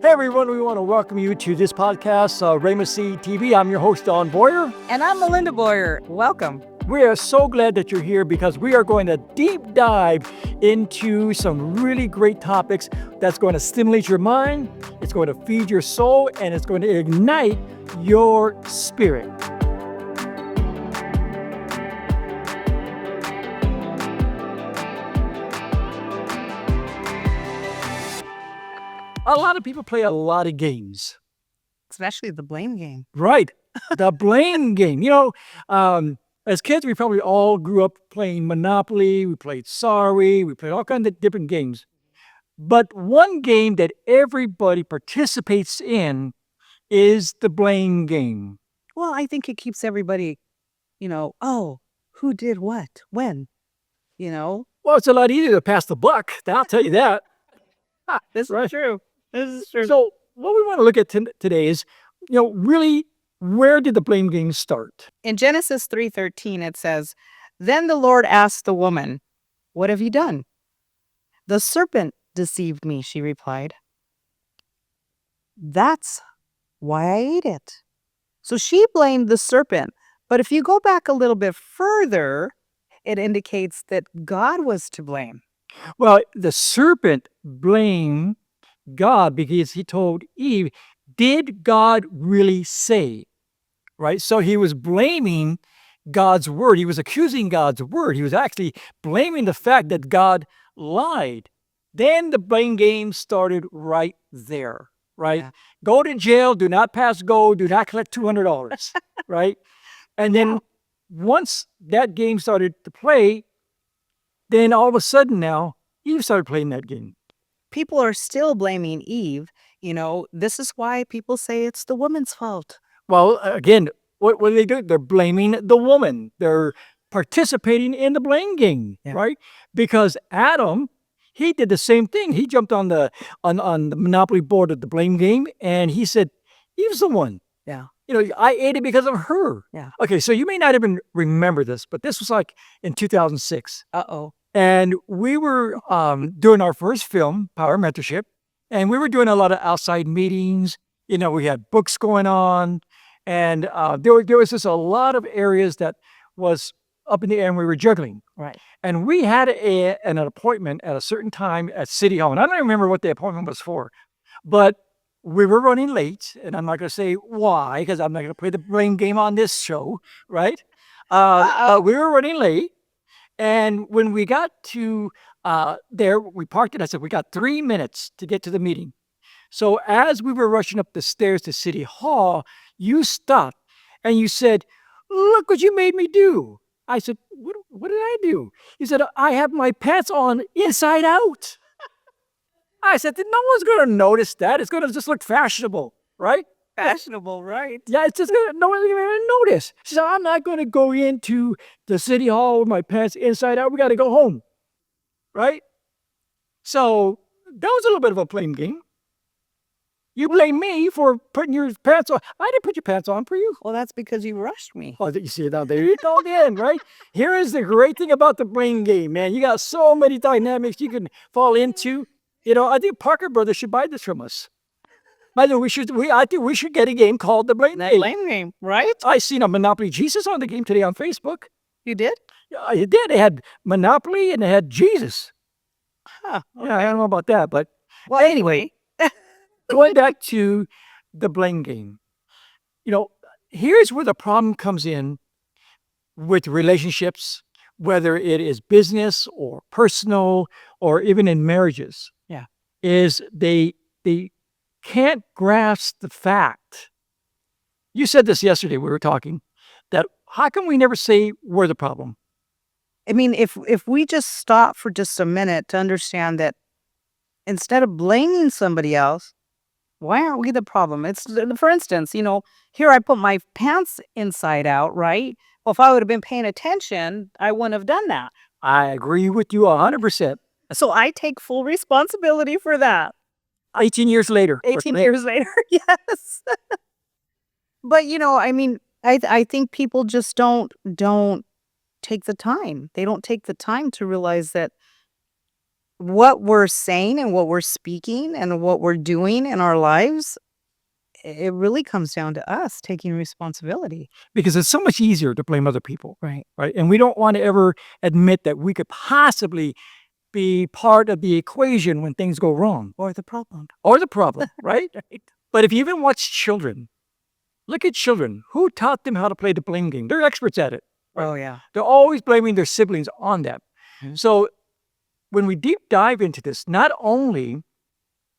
Hey everyone, we want to welcome you to this podcast, Rhema Seed TV. I'm your host, Don Boyer. And I'm Melinda Boyer. Welcome. We are so glad that you're here because we are going to deep dive into some really great topics that's going to stimulate your mind, it's going to feed your soul, and it's going to ignite your spirit. A lot of people play a lot of games. Especially the blame game. Right. The blame game. As kids, we probably all grew up playing Monopoly. We played Sorry. We played all kinds of different games. But one game that everybody participates in is the blame game. Well, I think it keeps everybody, who did what, when, Well, it's a lot easier to pass the buck. I'll tell you that. This Right. is true. This is true. So what we want to look at today is, really, where did the blame game start? In Genesis 3:13, it says, "Then the Lord asked the woman, 'What have you done?' 'The serpent deceived me,' she replied. 'That's why I ate it.'" So she blamed the serpent. But if you go back a little bit further, it indicates that God was to blame. Well, the serpent blamed God because he told Eve, did God really say? Right? So he was blaming God's word. He was accusing God's word. He was actually blaming the fact that God lied. Then the blame game started right there, right? Yeah. Go to jail, do not pass go, do not collect $200, right? And then once that game started to play, then all of a sudden now, Eve started playing that game. People are still blaming Eve. This is why people say it's the woman's fault. Well, again, what do they do? They're blaming the woman. They're participating in the blame game, Yeah. right? Because Adam, he did the same thing. He jumped on the Monopoly board of the blame game, and he said, Eve's the one. Yeah. I ate it because of her. Yeah. Okay, so you may not even remember this, but this was like in 2006. Uh-oh. And we were doing our first film, Power Mentorship, and we were doing a lot of outside meetings. We had books going on, and there was just a lot of areas that was up in the air, and we were juggling. Right. And we had an appointment at a certain time at City Hall, and I don't remember what the appointment was for, but we were running late, and I'm not going to say why, because I'm not going to play the blame game on this show, right? We were running late. And when we got to there, we parked it. I said, we got 3 minutes to get to the meeting. So as we were rushing up the stairs to City Hall, you stopped and you said, look what you made me do. I said, what did I do? You said, I have my pants on inside out. I said, no one's going to notice that. It's going to just look fashionable, right? Fashionable, right? Yeah, it's just no one's going to notice. She said, I'm not going to go into the City Hall with my pants inside out. We got to go home, right? So that was a little bit of a blame game. You blame me for putting your pants on. I didn't put your pants on for you. Well, that's because you rushed me. Oh, you see it now? There you go again, right? Here is the great thing about the blame game, man. You got so many dynamics you can fall into. I think Parker Brothers should buy this from us. By the way, I think we should get a game called the blame game. Blame game, right? I seen a Monopoly Jesus on the game today on Facebook. You did? Yeah, it did. It had Monopoly and it had Jesus. Huh. Yeah, I don't know about that, but Well, anyway. going back to the blame game. Here's where the problem comes in with relationships, whether it is business or personal or even in marriages. Yeah. Is they can't grasp the fact. You said this yesterday, we were talking, that how come we never say we're the problem? I mean, if we just stop for just a minute to understand that instead of blaming somebody else, why aren't we the problem? It's, for instance, here I put my pants inside out, right? Well, if I would have been paying attention, I wouldn't have done that. I agree with you 100%. So I take full responsibility for that. 18 years later. 18 years later, yes. But, I think people just don't take the time. They don't take the time to realize that what we're saying and what we're speaking and what we're doing in our lives, it really comes down to us taking responsibility. Because it's so much easier to blame other people, Right. right? And we don't want to ever admit that we could possibly be part of the equation when things go wrong Or the problem. or the problem, right? But if you even watch children, look at children. Who taught them how to play the blame game? They're experts at it. Right. Oh, yeah. They're always blaming their siblings on that. Mhm. So when we deep dive into this, not only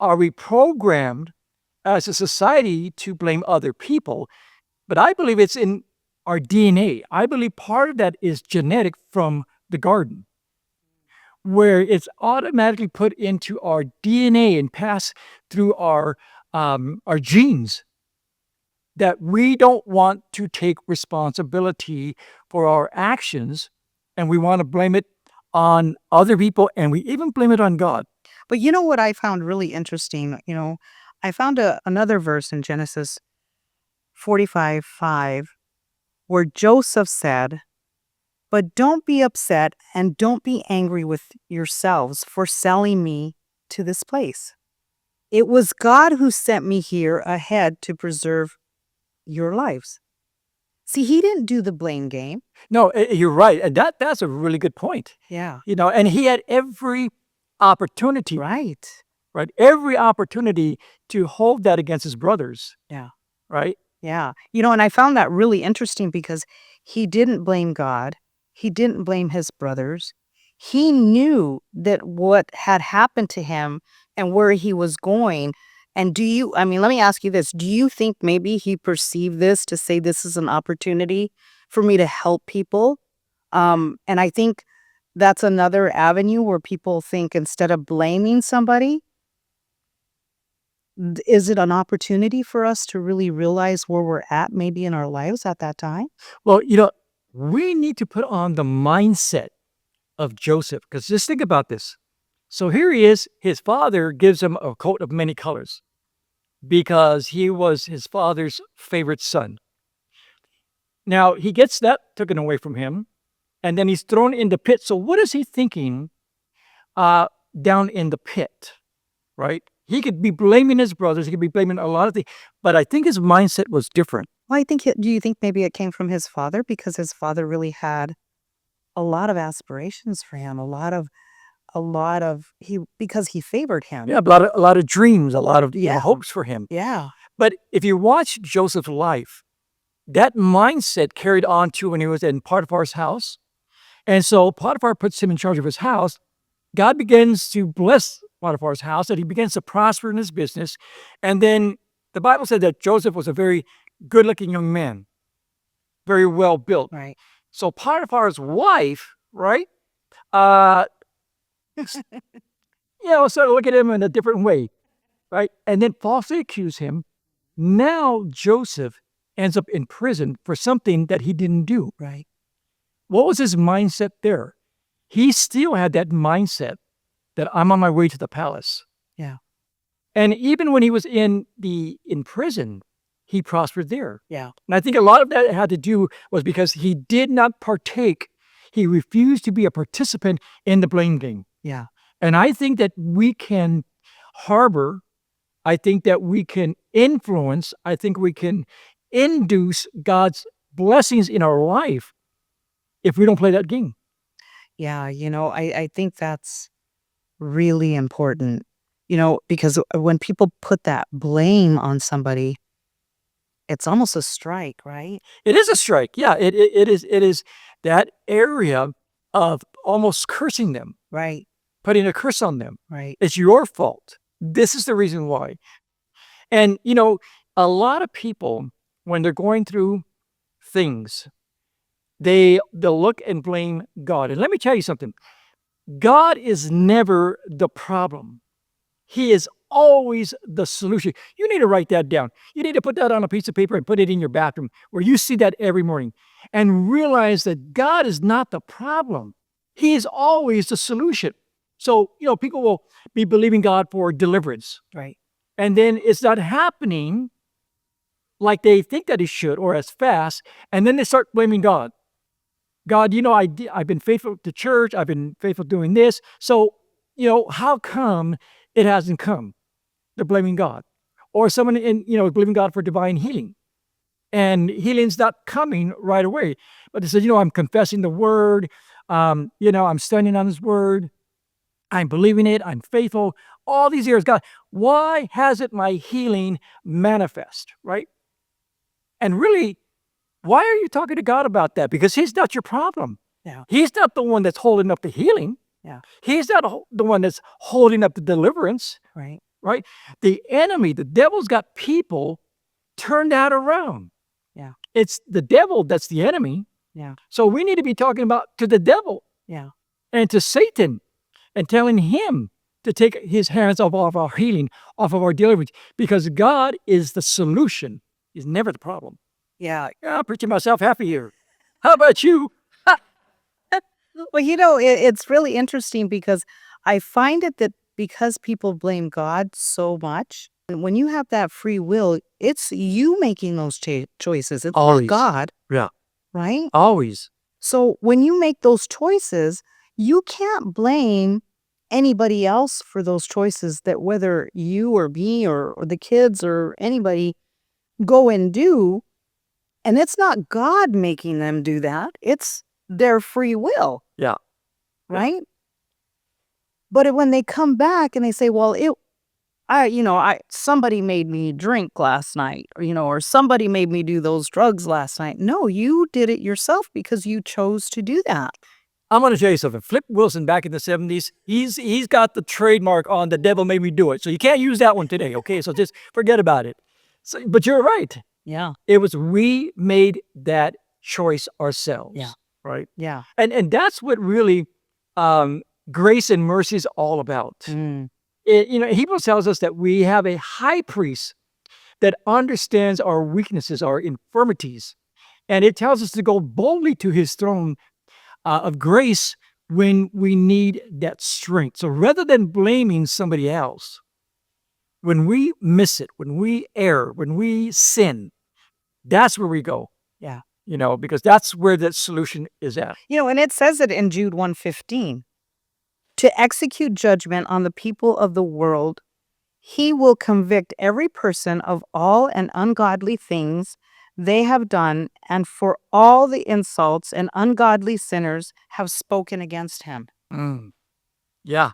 are we programmed as a society to blame other people, but I believe it's in our DNA. I believe part of that is genetic from the garden, where it's automatically put into our DNA and passed through our genes, that we don't want to take responsibility for our actions, and we want to blame it on other people, and we even blame it on God. But you know what I found really interesting? I found another verse in Genesis 45:5 where Joseph said, "But don't be upset and don't be angry with yourselves for selling me to this place. It was God who sent me here ahead to preserve your lives." See, he didn't do the blame game. No, you're right, and that's a really good point. Yeah. And he had every opportunity, Right. right? Every opportunity to hold that against his brothers, Yeah. right? Yeah. And I found that really interesting because he didn't blame God. He didn't blame his brothers. He knew that what had happened to him and where he was going. And let me ask you this. Do you think maybe he perceived this to say this is an opportunity for me to help people? And I think that's another avenue where people think instead of blaming somebody, is it an opportunity for us to really realize where we're at maybe in our lives at that time? Well, we need to put on the mindset of Joseph, because just think about this. So here he is, his father gives him a coat of many colors because he was his father's favorite son. Now he gets that taken away from him, and then he's thrown in the pit. So what is he thinking down in the pit, right? He could be blaming his brothers. He could be blaming a lot of things, but I think his mindset was different. Well, do you think maybe it came from his father because his father really had a lot of aspirations for him, because he favored him. Yeah, a lot of dreams, a lot of Yeah. hopes for him. Yeah. But if you watch Joseph's life, that mindset carried on to when he was in Potiphar's house. And so Potiphar puts him in charge of his house. God begins to bless Potiphar's house, and he begins to prosper in his business. And then the Bible said that Joseph was a very good-looking young man, very well built. Right. So Potiphar's wife, right, sort of look at him in a different way, right? And then falsely accuse him. Now Joseph ends up in prison for something that he didn't do. Right. What was his mindset there? He still had that mindset that I'm on my way to the palace. Yeah. And even when he was in prison, he prospered there. Yeah. And I think a lot of that had to do was because he did not partake. He refused to be a participant in the blame game. Yeah. And I think that we can harbor, I think that we can influence, I think we can induce God's blessings in our life if we don't play that game. Yeah. I think that's really important, because when people put that blame on somebody, it's almost a strike, right? It is a strike. Yeah, it is that area of almost cursing them, Right. putting a curse on them. Right. It's your fault. This is the reason why. And, a lot of people, when they're going through things, they'll look and blame God. And let me tell you something. God is never the problem. He is always the solution. You need to write that down. You need to put that on a piece of paper and put it in your bathroom where you see that every morning and realize that God is not the problem. He is always the solution. So, people will be believing God for deliverance. Right. And then it's not happening like they think that it should or as fast. And then they start blaming God. God, I've been faithful to church. I've been faithful doing this. So how come it hasn't come? They're blaming God. Or someone blaming God for divine healing. And healing's not coming right away. But they said, I'm confessing the word. I'm standing on his word. I'm believing it. I'm faithful. All these years, God, why hasn't my healing manifest, right? And really, why are you talking to God about that? Because he's not your problem. Yeah. He's not the one that's holding up the healing. Yeah. He's not the one that's holding up the deliverance, Right. right? The enemy, the devil's got people turned that around. Yeah. It's the devil that's the enemy. Yeah. So we need to be talking about to the devil. Yeah. And to Satan and telling him to take his hands off of our healing, off of our deliverance, because God is the solution. He's never the problem. Yeah. I'm preaching myself happy here. How about you? Well, it's really interesting because I find it that because people blame God so much, and when you have that free will, it's you making those choices. It's not Always. God, Yeah, right? always. So when you make those choices, you can't blame anybody else for those choices that whether you or me or the kids or anybody go and do. And it's not God making them do that. It's their free will. Yeah. Right? But when they come back and they say, well, somebody made me drink last night, or somebody made me do those drugs last night. No, you did it yourself because you chose to do that. I'm going to tell you something. Flip Wilson back in the 70s, he's got the trademark on the devil made me do it. So you can't use that one today, okay? So just forget about it. But you're right. Yeah. It was we made that choice ourselves. Yeah. Right? Yeah. And that's what really grace and mercy is all about. Hebrews tells us that we have a high priest that understands our weaknesses, our infirmities. And it tells us to go boldly to his throne of grace when we need that strength. So rather than blaming somebody else, when we miss it, when we err, when we sin, that's where we go. Yeah. Because that's where the solution is at. And it says it in Jude 1:15. To execute judgment on the people of the world, he will convict every person of all and ungodly things they have done, and for all the insults and ungodly sinners have spoken against him. Yeah.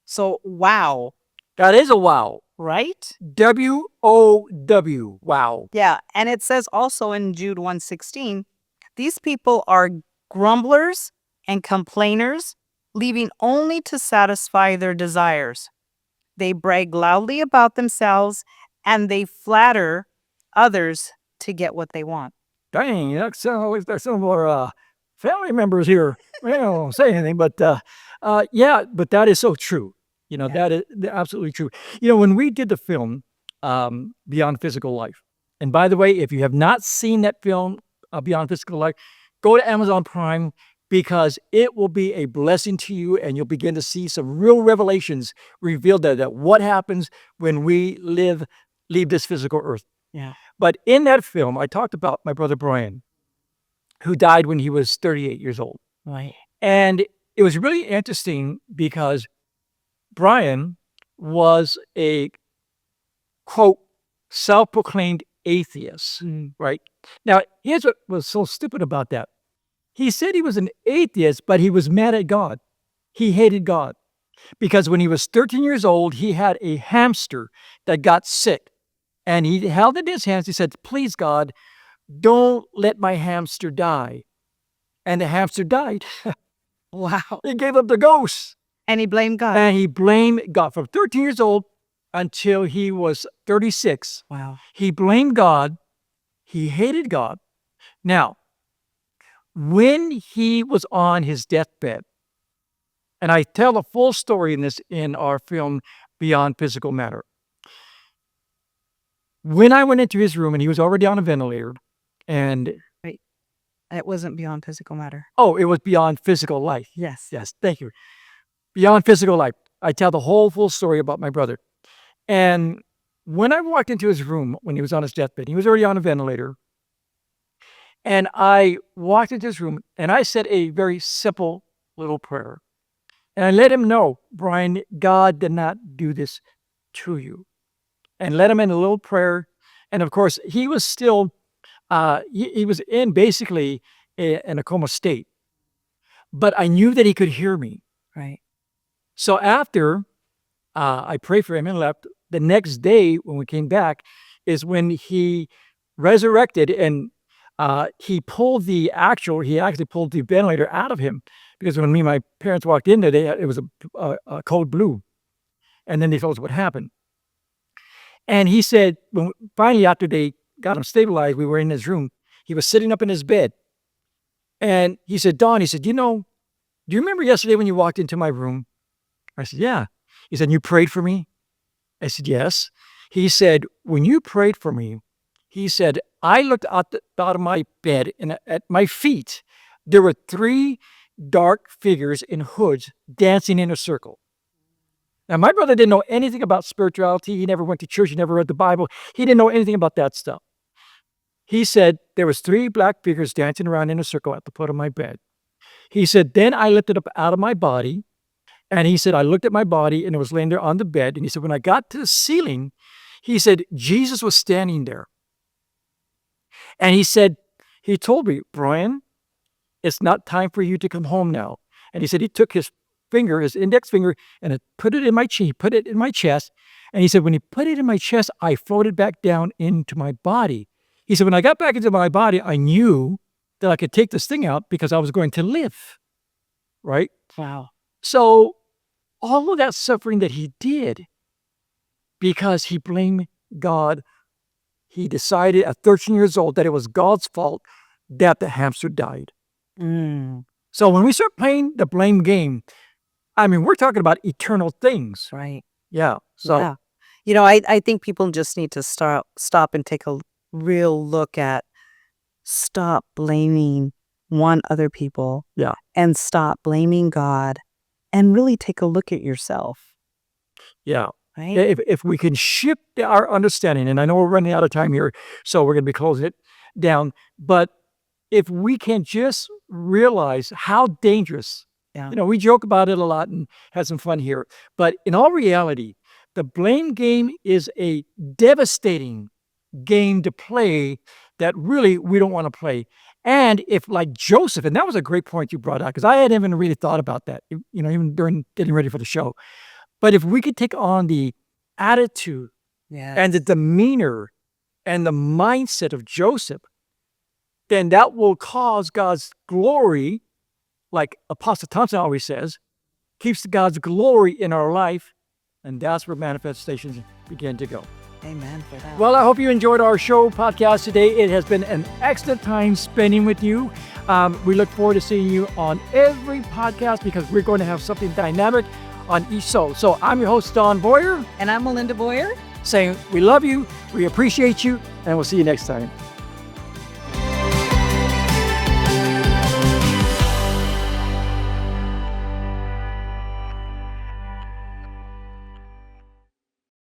So, wow. That is a wow. Right? W-O-W. Wow. Yeah. And it says also in Jude 1:16, these people are grumblers and complainers, leaving only to satisfy their desires. They brag loudly about themselves, and they flatter others to get what they want. Dang, there's some of our family members here. I don't say anything, but yeah, but that is so true. That is absolutely true. When we did the film, Beyond Physical Life, and by the way, if you have not seen that film, Beyond Physical Life, go to Amazon Prime, because it will be a blessing to you, and you'll begin to see some real revelations revealed that what happens when we leave this physical earth. Yeah. But in that film, I talked about my brother Brian, who died when he was 38 years old. Right. And it was really interesting because Brian was a, quote, self-proclaimed atheist, right? Now, here's what was so stupid about that. He said he was an atheist, but he was mad at God. He hated God because when he was 13 years old, he had a hamster that got sick. And he held it in his hands. He said, please, God, don't let my hamster die. And the hamster died. Wow. He gave up the ghost. And he blamed God. And he blamed God from 13 years old until he was 36. Wow. He blamed God. He hated God. Now, when he was on his deathbed, and I tell the full story in our film, Beyond Physical Matter. When I went into his room and he was already on a ventilator, and it wasn't Beyond Physical Matter. Oh, it was Beyond Physical Life. Yes. Yes, thank you. Beyond Physical Life. I tell the whole full story about my brother. And when I walked into his room when he was on his deathbed, he was already on a ventilator. And I walked into his room and I said a very simple little prayer. And I let him know, Brian, God did not do this to you. And led him in a little prayer. And of course, he was still, he was in basically in a coma state. But I knew that he could hear me. Right. So after I prayed for him and left, the next day when we came back is when he resurrected and he actually pulled the ventilator out of him because when me and my parents walked in there, it was a cold blue. And then they told us what happened. And he said, finally after they got him stabilized, we were in his room. He was sitting up in his bed. And he said, Don, he said, do you remember yesterday when you walked into my room? I said, yeah. He said, you prayed for me? I said, yes. He said, when you prayed for me, he said, I looked out of my bed and at my feet, there were 3 dark figures in hoods dancing in a circle. Now, my brother didn't know anything about spirituality. He never went to church. He never read the Bible. He didn't know anything about that stuff. He said, there was 3 black figures dancing around in a circle at the foot of my bed. He said, then I lifted up out of my body. And he said, I looked at my body and it was laying there on the bed. And he said, when I got to the ceiling, he said, Jesus was standing there. And he said, he told me, Brian, it's not time for you to come home now. And he said, he took his index finger, and put it in my chest. And he said, when he put it in my chest, I floated back down into my body. He said, when I got back into my body, I knew that I could take this thing out because I was going to live. Right? Wow. So all of that suffering that he did because he blamed God, he decided at 13 years old that it was God's fault that the hamster died. So when we start playing the blame game, I mean, we're talking about eternal things. Right. Yeah. So, yeah. You know, I think people just need to stop and take a real look at, stop blaming other people. Yeah. And stop blaming God and really take a look at yourself. Yeah. Right. If we can shift our understanding, and I know we're running out of time here, so we're going to be closing it down, but if we can just realize how dangerous, we joke about it a lot and have some fun here, but in all reality, the blame game is a devastating game to play that really we don't want to play. And if like Joseph, and that was a great point you brought out, because I hadn't even really thought about that, even during getting ready for the show. But if we could take on the attitude and the demeanor and the mindset of Joseph, then that will cause God's glory, like Apostle Thompson always says, keeps God's glory in our life, and that's where manifestations begin to go. Amen for that. Well, I hope you enjoyed our show podcast today. It has been an excellent time spending with you. We look forward to seeing you on every podcast because we're going to have something dynamic on each show. So I'm your host, Don Boyer. And I'm Melinda Boyer. Saying we love you, we appreciate you, and we'll see you next time.